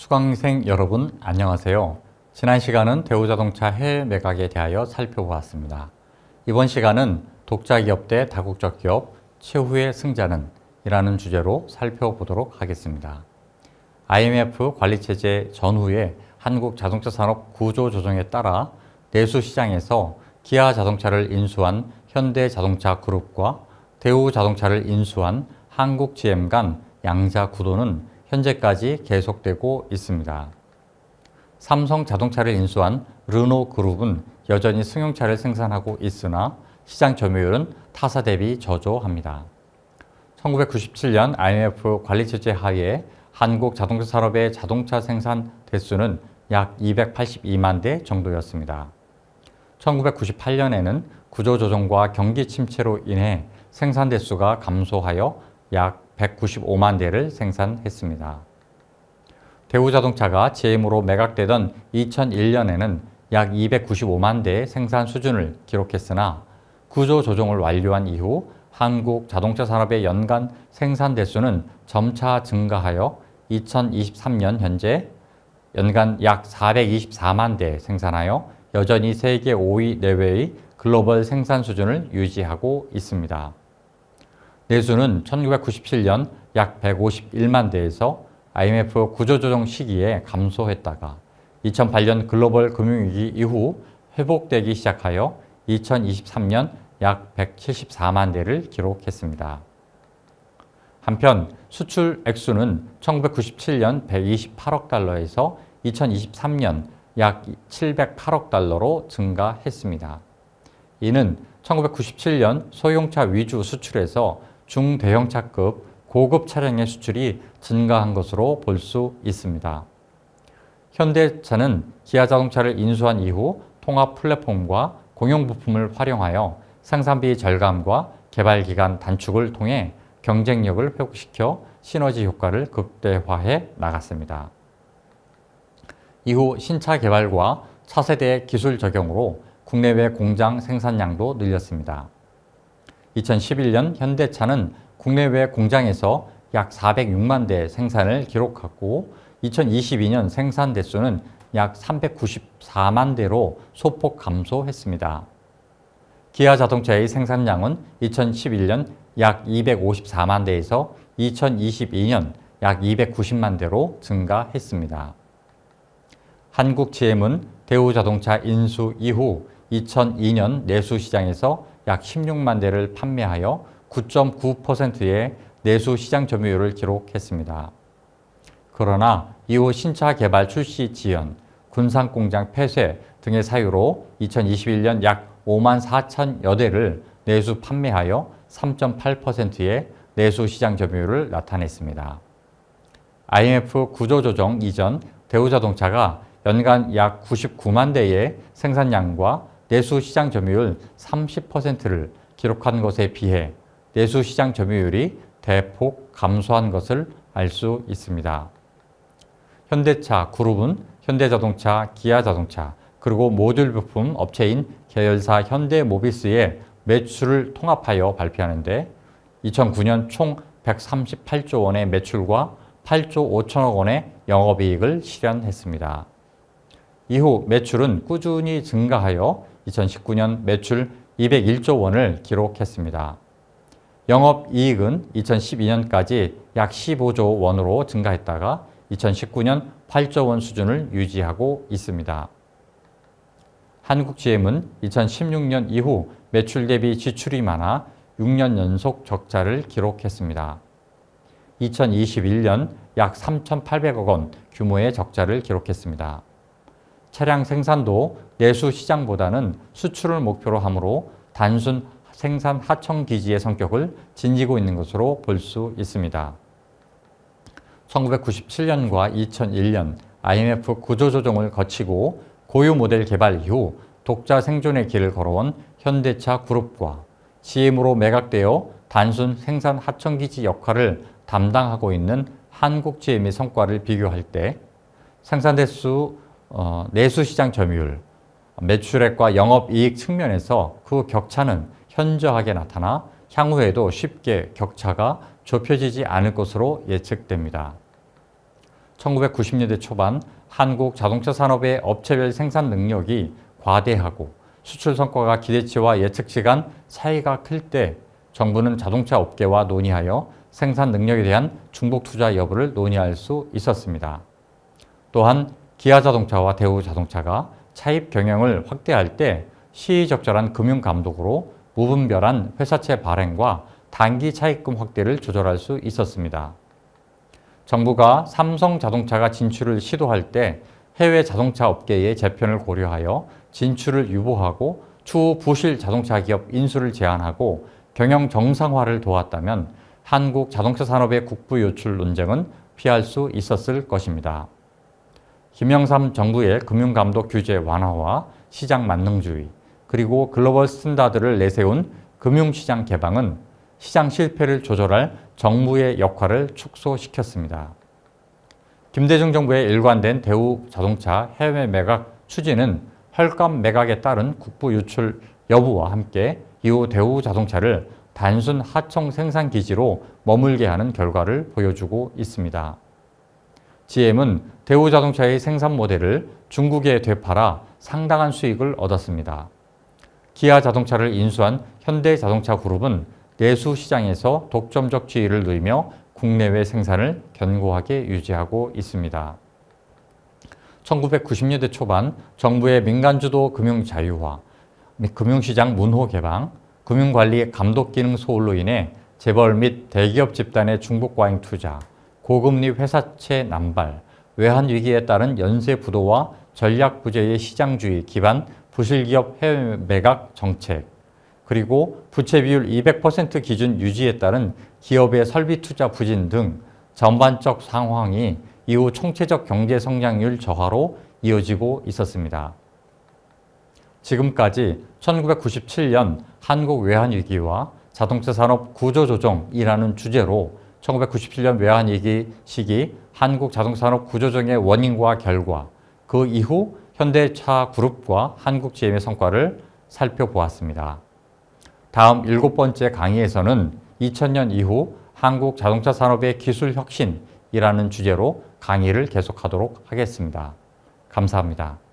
수강생 여러분 안녕하세요. 지난 시간은 대우자동차 해외 매각에 대하여 살펴보았습니다. 이번 시간은 독자 기업 대 다국적 기업 최후의 승자는 이라는 주제로 살펴보도록 하겠습니다. IMF 관리체제 전후의 한국 자동차 산업 구조 조정에 따라 내수 시장에서 기아 자동차를 인수한 현대자동차 그룹과 대우자동차를 인수한 한국 GM 간 양자 구도는 현재까지 계속되고 있습니다. 삼성 자동차를 인수한 르노 그룹은 여전히 승용차를 생산하고 있으나 시장 점유율은 타사 대비 저조합니다. 1997년 IMF 관리체제 하에 한국 자동차 산업의 자동차 생산 대수는 약 282만 대 정도였습니다. 1998년에는 구조조정과 경기 침체로 인해 생산 대수가 감소하여 약 195만 대를 생산했습니다. 대우자동차가 GM으로 매각되던 2001년에는 약 295만 대의 생산 수준을 기록했으나 구조조정을 완료한 이후 한국 자동차 산업의 연간 생산 대수는 점차 증가하여 2023년 현재 연간 약 424만 대 생산하여 여전히 세계 5위 내외의 글로벌 생산 수준을 유지하고 있습니다. 내수는 1997년 약 151만 대에서 IMF 구조조정 시기에 감소했다가 2008년 글로벌 금융위기 이후 회복되기 시작하여 2023년 약 174만 대를 기록했습니다. 한편 수출 액수는 1997년 128억 달러에서 2023년 약 708억 달러로 증가했습니다. 이는 1997년 소형차 위주 수출에서 중대형차급 고급 차량의 수출이 증가한 것으로 볼 수 있습니다. 현대차는 기아 자동차를 인수한 이후 통합 플랫폼과 공용 부품을 활용하여 생산비 절감과 개발 기간 단축을 통해 경쟁력을 회복시켜 시너지 효과를 극대화해 나갔습니다. 이후 신차 개발과 차세대 기술 적용으로 국내외 공장 생산량도 늘렸습니다. 2011년 현대차는 국내외 공장에서 약 406만 대 생산을 기록하고 2022년 생산 대수는 약 394만 대로 소폭 감소했습니다. 기아 자동차의 생산량은 2011년 약 254만 대에서 2022년 약 290만 대로 증가했습니다. 한국 GM은 대우자동차 인수 이후 2002년 내수 시장에서 약 16만 대를 판매하여 9.9%의 내수 시장 점유율을 기록했습여 그러나 이후 신차 개발 출시 지연, 군산 공장 폐쇄 등의 사유로 2021년 약 5만 4천여 대를 내수 판매하여 3.8%의 내수 시장 점유율을 나타냈습니다. IMF 구조조정 이전 대우자동차가 연간 약 99만 대의 생산량과 내수 시장 점유율 30%를 기록한 것에 비해 내수 시장 점유율이 대폭 감소한 것을 알 수 있습니다. 현대차 그룹은 현대자동차, 기아자동차, 그리고 모듈 부품 업체인 계열사 현대모비스의 매출을 통합하여 발표하는데 2009년 총 138조 원의 매출과 8조 5천억 원의 영업이익을 실현했습니다. 이후 매출은 꾸준히 증가하여 2019년 매출 201조 원을 기록했습니다. 영업이익은 2012년까지 약 15조 원으로 증가했다가 2019년 8조 원 수준을 유지하고 있습니다. 한국 GM은 2016년 이후 매출 대비 지출이 많아 6년 연속 적자를 기록했습니다. 2021년 약 3,800억 원 규모의 적자를 기록했습니다. 차량 생산도 내수 시장보다는 수출을 목표로 하므로 단순 생산 하청 기지의 성격을 지니고 있는 것으로 볼 수 있습니다. 1997년과 2001년 IMF 구조조정을 거치고 고유 모델 개발 이후 독자 생존의 길을 걸어온 현대차 그룹과 GM으로 매각되어 단순 생산 하청 기지 역할을 담당하고 있는 한국 GM의 성과를 비교할 때 생산 대수, 내수 시장 점유율, 매출액과 영업이익 측면에서 그 격차는 현저하게 나타나 향후에도 쉽게 격차가 좁혀지지 않을 것으로 예측됩니다. 1990년대 초반 한국 자동차 산업의 업체별 생산 능력이 과대하고 수출 성과가 기대치와 예측치 간 차이가 클 때 정부는 자동차 업계와 논의하여 생산 능력에 대한 중복 투자 여부를 논의할 수 있었습니다. 또한 기아자동차와 대우자동차가 차입 경영을 확대할 때 시의적절한 금융 감독으로 무분별한 회사채 발행과 단기 차입금 확대를 조절할 수 있었습니다. 정부가 삼성자동차가 진출을 시도할 때 해외 자동차 업계의 재편을 고려하여 진출을 유보하고 추후 부실 자동차 기업 인수를 제한하고 경영 정상화를 도왔다면 한국 자동차 산업의 국부 유출 논쟁은 피할 수 있었을 것입니다. 김영삼 정부의 금융감독 규제 완화와 시장 만능주의, 그리고 글로벌 스탠다드를 내세운 금융시장 개방은 시장 실패를 조절할 정부의 역할을 축소시켰습니다. 김대중 정부의 일관된 대우자동차 해외 매각 추진은 헐값 매각에 따른 국부 유출 여부와 함께 이후 대우자동차를 단순 하청 생산 기지로 머물게 하는 결과를 보여주고 있습니다. GM은 대우자동차의 생산 모델을 중국에 되팔아 상당한 수익을 얻었습니다. 기아자동차를 인수한 현대자동차그룹은 내수 시장에서 독점적 지위를 누리며 국내외 생산을 견고하게 유지하고 있습니다. 1990년대 초반 정부의 민간주도 금융 자유화, 금융시장 문호 개방, 금융관리 감독 기능 소홀로 인해 재벌 및 대기업 집단의 중복 과잉 투자, 고금리 회사채 남발, 외환 위기에 따른 연쇄 부도와 전략 부재의 시장주의 기반 부실기업 해외 매각 정책, 그리고 부채 비율 200% 기준 유지에 따른 기업의 설비 투자 부진 등 전반적 상황이 이후 총체적 경제 성장률 저하로 이어지고 있었습니다. 지금까지 1997년 한국 외환위기와 자동차 산업 구조조정이라는 주제로 1997년 외환위기 시기 한국 자동차 산업 구조조정의 원인과 결과, 그 이후 현대차 그룹과 한국 GM의 성과를 살펴보았습니다. 다음 7번째 강의에서는 2000년 이후 한국 자동차 산업의 기술 혁신이라는 주제로 강의를 계속하도록 하겠습니다. 감사합니다.